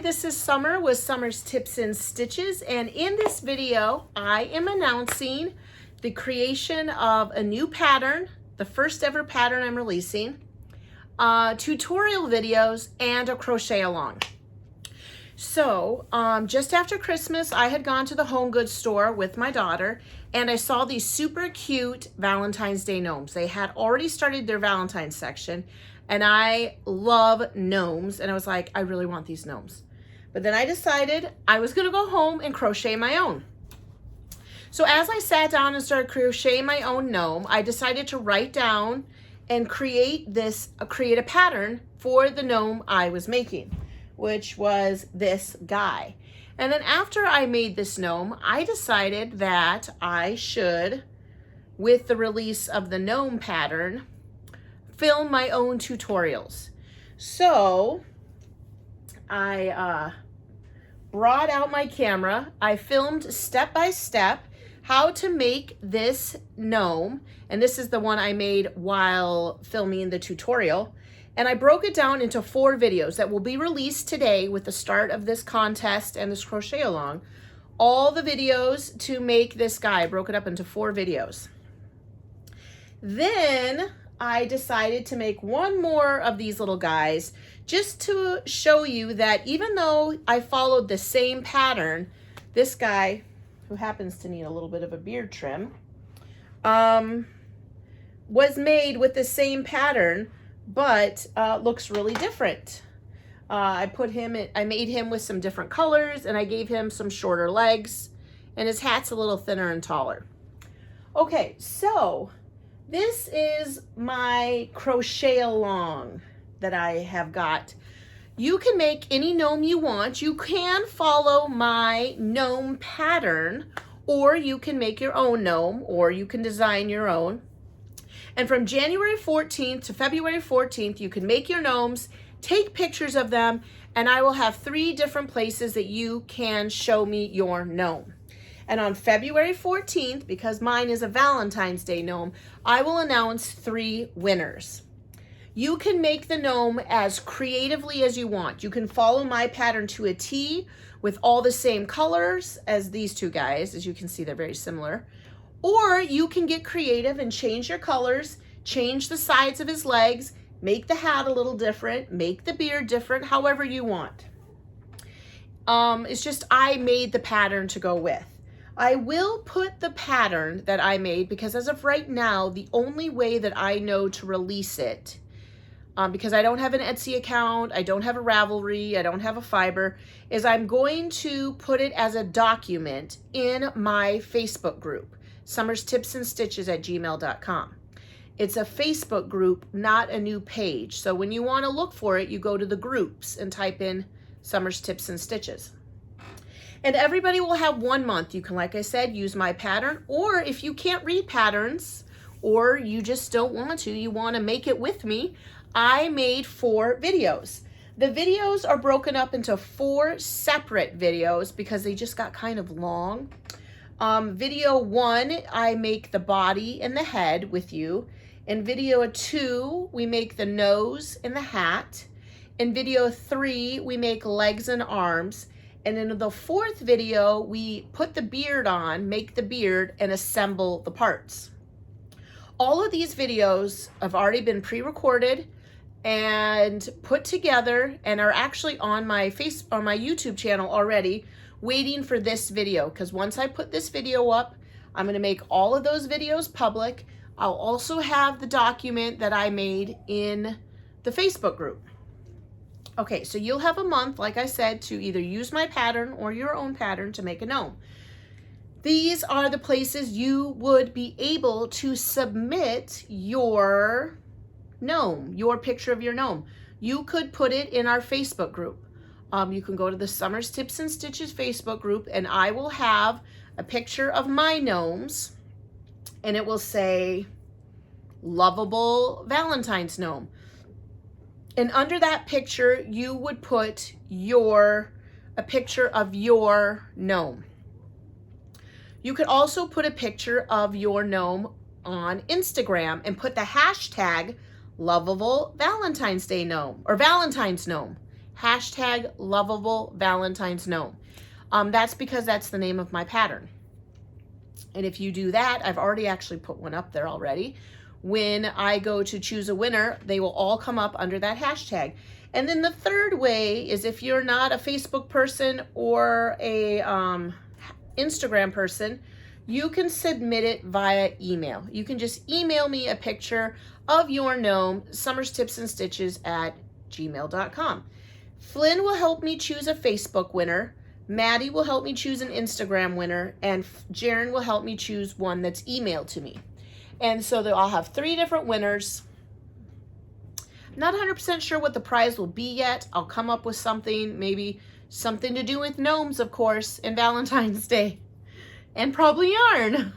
this is Summer with Summer's Tips and Stitches, and in this video I am announcing the creation of a new pattern, the first ever pattern I'm releasing, tutorial videos, and a crochet along. So just after Christmas I had gone to the home goods store with my daughter and I saw these super cute Valentine's Day gnomes. They had already started their Valentine's section, and I love gnomes, and I was like, I really want these gnomes. But then I decided I was gonna go home and crochet my own. So as I sat down and started crocheting my own gnome, I decided to write down and create a pattern for the gnome I was making, which was this guy. And then after I made this gnome, I decided that I should, with the release of the gnome pattern, film my own tutorials. So I brought out my camera. I filmed step by step how to make this gnome, and this is the one I made while filming the tutorial. And I broke it down into 4 videos that will be released today with the start of this contest and this crochet along. All the videos to make this guy, I broke it up into 4 videos. Then I decided to make one more of these little guys just to show you that even though I followed the same pattern, this guy, who happens to need a little bit of a beard trim, was made with the same pattern, but looks really different. I made him with some different colors, and I gave him some shorter legs, and his hat's a little thinner and taller. Okay, so this is my crochet along that I have got. You can make any gnome you want. You can follow my gnome pattern, or you can make your own gnome, or you can design your own. And from January 14th to February 14th, you can make your gnomes, take pictures of them, and I will have 3 different places that you can show me your gnome. And on February 14th, because mine is a Valentine's Day gnome, I will announce 3 winners. You can make the gnome as creatively as you want. You can follow my pattern to a T with all the same colors as these 2 guys. As you can see, they're very similar. Or you can get creative and change your colors, change the sides of his legs, make the hat a little different, make the beard different, however you want. It's just I made the pattern to go with. I will put the pattern that I made, because as of right now, the only way that I know to release it, because I don't have an Etsy account, I don't have a Ravelry, I don't have a Fiverr, is I'm going to put it as a document in my Facebook group, Summer's Tips and Stitches at gmail.com. It's a Facebook group, not a new page. So when you want to look for it, you go to the groups and type in Summer's Tips and Stitches. And everybody will have 1 month. You can, like I said, use my pattern, or if you can't read patterns, or you just don't want to, you want to make it with me, I made 4 videos. The videos are broken up into 4 separate videos because they just got kind of long. Video 1, I make the body and the head with you. In video 2, we make the nose and the hat. In video 3, we make legs and arms. And in the 4th video, we put the beard on, make the beard, and assemble the parts. All of these videos have already been pre-recorded and put together and are actually on my YouTube channel already, waiting for this video, because once I put this video up, I'm going to make all of those videos public. I'll also have the document that I made in the Facebook group. Okay, so you'll have a month, like I said, to either use my pattern or your own pattern to make a gnome. These are the places you would be able to submit your gnome, your picture of your gnome. You could put it in our Facebook group. You can go to the Summer's Tips and Stitches Facebook group, and I will have a picture of my gnomes, and it will say Lovable Valentines Gnome. And under that picture, you would put a picture of your gnome. You could also put a picture of your gnome on Instagram and put the hashtag Lovable Valentine's Day Gnome or Valentine's Gnome. hashtag Lovable Valentines Gnome. That's because that's the name of my pattern. And if you do that, I've already actually put one up there already. When I go to choose a winner, they will all come up under that hashtag. And then the third way is if you're not a Facebook person or a Instagram person, you can submit it via email. You can just email me a picture of your gnome, summerstipsandstitches@gmail.com. Flynn will help me choose a Facebook winner. Maddie will help me choose an Instagram winner, and Jaren will help me choose one that's emailed to me. And so I'll have 3 different winners. Not 100% sure what the prize will be yet. I'll come up with something, maybe something to do with gnomes, of course, and Valentine's Day. And probably yarn.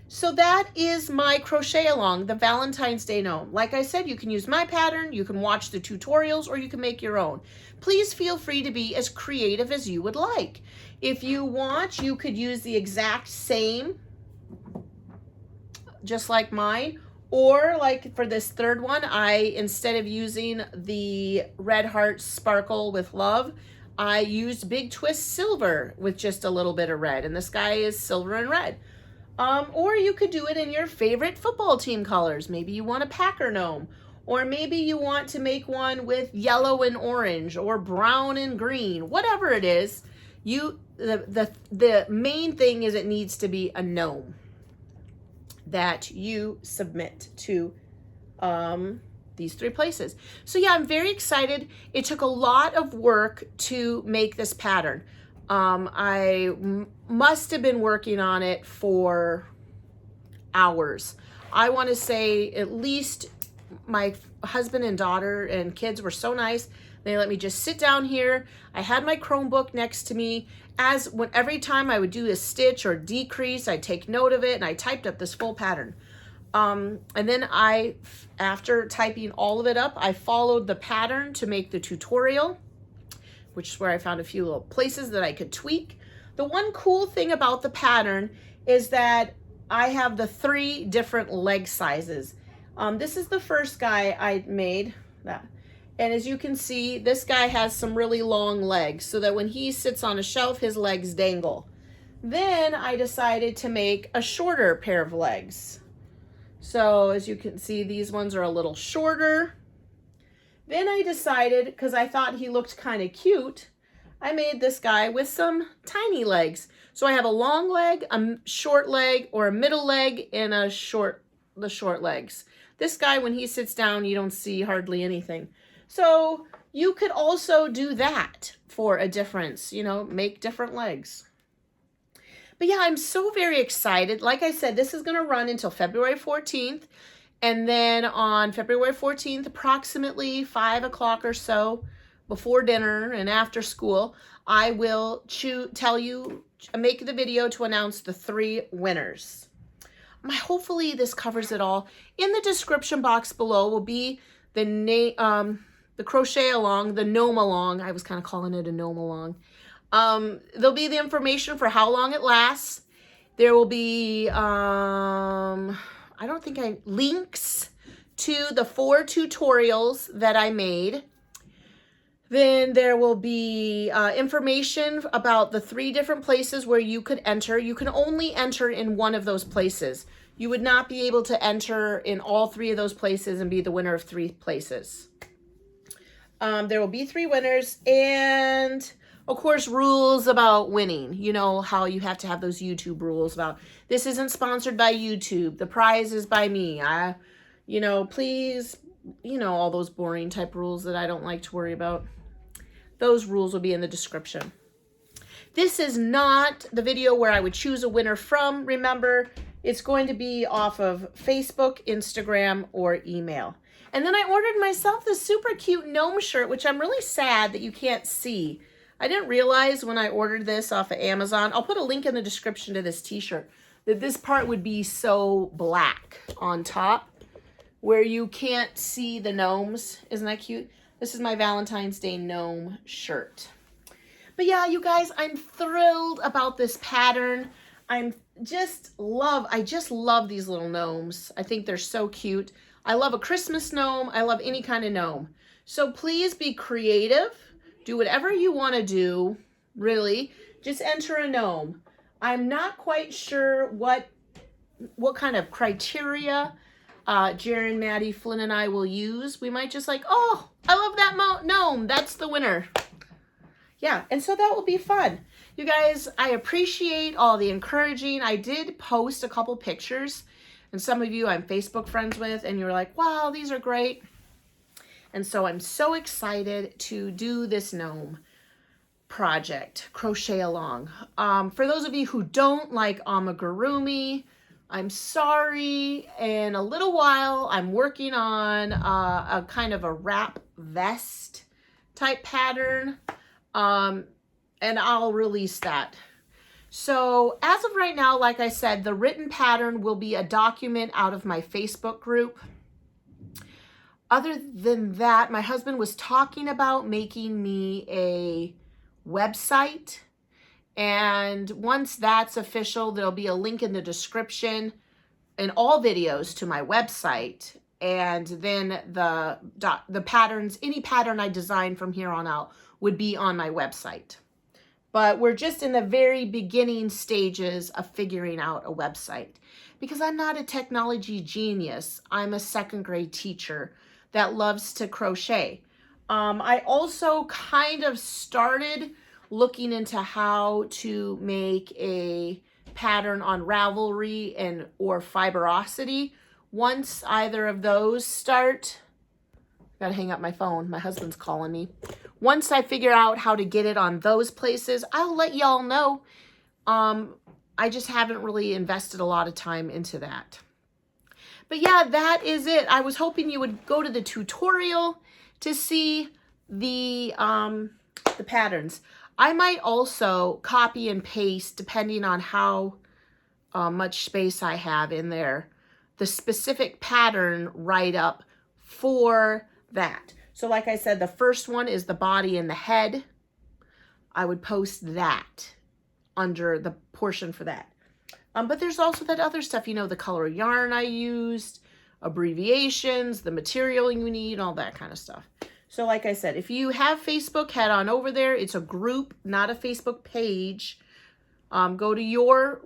So that is my crochet along, the Valentine's Day gnome. Like I said, you can use my pattern, you can watch the tutorials, or you can make your own. Please feel free to be as creative as you would like. If you want, you could use the exact same, just like mine, or like for this third one, instead of using the Red Heart Sparkle with Love, I used Big Twist Silver with just a little bit of red, and this guy is silver and red. Or you could do it in your favorite football team colors. Maybe you want a Packer gnome, or maybe you want to make one with yellow and orange, or brown and green. Whatever it is, the main thing is it needs to be a gnome that you submit to these 3 places. So yeah, I'm very excited. It took a lot of work to make this pattern. I must have been working on it for hours. I want to say at least my husband and daughter and kids were so nice. They let me just sit down here. I had my Chromebook next to me. Every time I would do a stitch or decrease, I'd take note of it, and I typed up this full pattern. And then after typing all of it up, I followed the pattern to make the tutorial, which is where I found a few little places that I could tweak. The one cool thing about the pattern is that I have the 3 different leg sizes. This is the first guy I made. And as you can see, this guy has some really long legs so that when he sits on a shelf, his legs dangle. Then I decided to make a shorter pair of legs. So as you can see, these ones are a little shorter. Then I decided, because I thought he looked kind of cute, I made this guy with some tiny legs. So I have a long leg, a short leg, or a middle leg, and the short legs. This guy, when he sits down, you don't see hardly anything. So you could also do that for a difference, make different legs. But yeah, I'm so very excited. Like I said, this is going to run until February 14th. And then on February 14th, approximately 5 o'clock or so, before dinner and after school, I will make the video to announce the 3 winners. Hopefully this covers it all. In the description box below will be the name, the crochet along, the gnome along. I was kind of calling it a gnome along. There'll be the information for how long it lasts. There will be, links to the 4 tutorials that I made. Then there will be information about the 3 different places where you could enter. You can only enter in one of those places. You would not be able to enter in all 3 of those places and be the winner of 3 places. There will be 3 winners, and of course, rules about winning. You know how you have to have those YouTube rules about this isn't sponsored by YouTube. The prize is by me. Please, all those boring type rules that I don't like to worry about. Those rules will be in the description. This is not the video where I would choose a winner from. Remember, it's going to be off of Facebook, Instagram, or email. And then I ordered myself this super cute gnome shirt, which I'm really sad that you can't see. I didn't realize when I ordered this off of Amazon, I'll put a link in the description to this t-shirt, that this part would be so black on top where you can't see the gnomes. Isn't that cute? This is my Valentine's Day gnome shirt. But yeah, you guys, I'm thrilled about this pattern. I just love these little gnomes. I think they're so cute. I love a Christmas gnome. I love any kind of gnome. So please be creative. Do whatever you want to do, really. Just enter a gnome. I'm not quite sure what kind of criteria Jaron, Maddie, Flynn, and I will use. We might just like, oh, I love that gnome. That's the winner. Yeah, and so that will be fun. You guys, I appreciate all the encouraging. I did post a couple pictures, and some of you I'm Facebook friends with, and you're like, wow, these are great. And so I'm so excited to do this gnome project, crochet along. For those of you who don't like amigurumi, I'm sorry. In a little while, I'm working on a kind of a wrap vest type pattern, and I'll release that. So as of right now, like I said, the written pattern will be a document out of my Facebook group. Other than that, my husband was talking about making me a website. And once that's official, there'll be a link in the description in all videos to my website. And then the patterns, any pattern I design from here on out would be on my website. But we're just in the very beginning stages of figuring out a website because I'm not a technology genius. I'm a second grade teacher that loves to crochet. I also kind of started looking into how to make a pattern on Ravelry and or Fiberosity. Once either of those start, gotta hang up my phone, my husband's calling me. Once I figure out how to get it on those places, I'll let y'all know. I just haven't really invested a lot of time into that. But yeah, that is it. I was hoping you would go to the tutorial to see the patterns. I might also copy and paste, depending on how much space I have in there, the specific pattern write-up for that. So like I said, the first one is the body and the head. I would post that under the portion for that. But there's also that other stuff, you know, the color yarn I used, abbreviations, the material you need, all that kind of stuff. So like I said, if you have Facebook, head on over there. It's a group, not a Facebook page. Go to your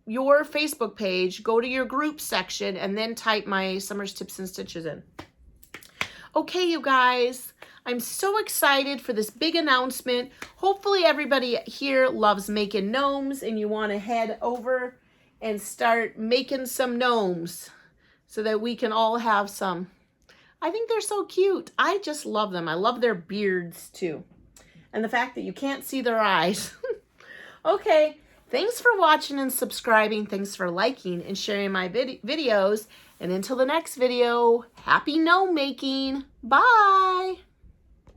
Facebook page, go to your group section, and then type my Summer's Tips and Stitches in. Okay, you guys, I'm so excited for this big announcement. Hopefully everybody here loves making gnomes and you want to head over and start making some gnomes so that we can all have some. I think they're so cute. I just love them. I love their beards too. And the fact that you can't see their eyes. Okay, thanks for watching and subscribing. Thanks for liking and sharing my videos. And until the next video, happy gnome making. Bye.